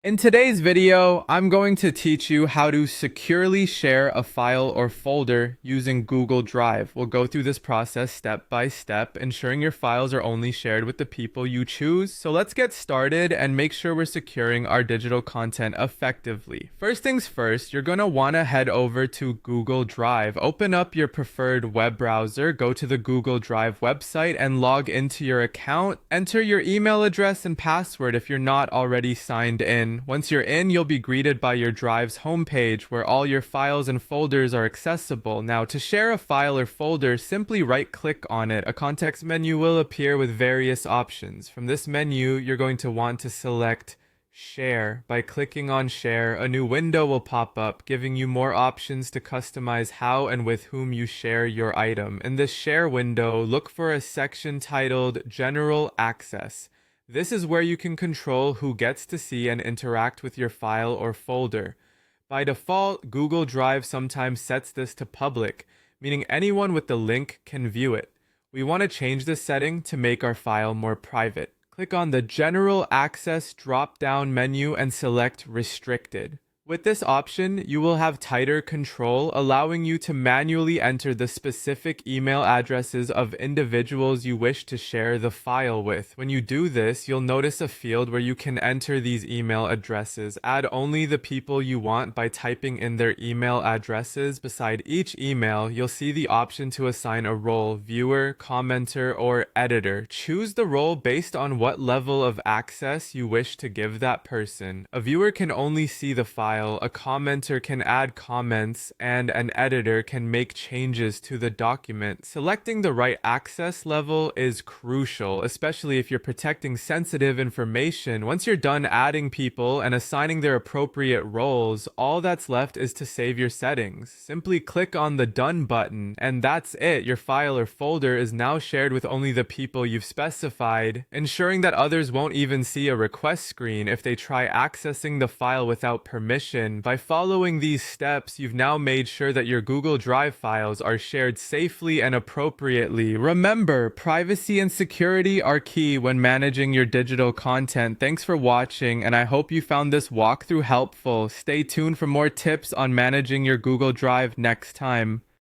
In today's video, I'm going to teach you how to securely share a file or folder using Google Drive. We'll go through this process step by step, ensuring your files are only shared with the people you choose. So let's get started and make sure we're securing our digital content effectively. First things first, you're going to want to head over to Google Drive. Open up your preferred web browser, go to the Google Drive website and log into your account. Enter your email address and password if you're not already signed in. Once you're in, you'll be greeted by your Drive's homepage where all your files and folders are accessible. Now, to share a file or folder, simply right-click on it. A context menu will appear with various options. From this menu, you're going to want to select Share. By clicking on Share, a new window will pop up, giving you more options to customize how and with whom you share your item. In this Share window, look for a section titled General Access. This is where you can control who gets to see and interact with your file or folder. By default, Google Drive sometimes sets this to public, meaning anyone with the link can view it. We want to change this setting to make our file more private. Click on the General Access drop-down menu and select Restricted. With this option, you will have tighter control, allowing you to manually enter the specific email addresses of individuals you wish to share the file with. When you do this, you'll notice a field where you can enter these email addresses. Add only the people you want by typing in their email addresses. Beside each email, you'll see the option to assign a role: viewer, commenter, or editor. Choose the role based on what level of access you wish to give that person. A viewer can only see the file, a commenter can add comments, and an editor can make changes to the document. Selecting the right access level is crucial, especially if you're protecting sensitive information. Once you're done adding people and assigning their appropriate roles, all that's left is to save your settings. Simply click on the Done button, and that's it. Your file or folder is now shared with only the people you've specified, ensuring that others won't even see a request screen if they try accessing the file without permission. By following these steps, you've now made sure that your Google Drive files are shared safely and appropriately. Remember, privacy and security are key when managing your digital content. Thanks for watching, and I hope you found this walkthrough helpful. Stay tuned for more tips on managing your Google Drive next time.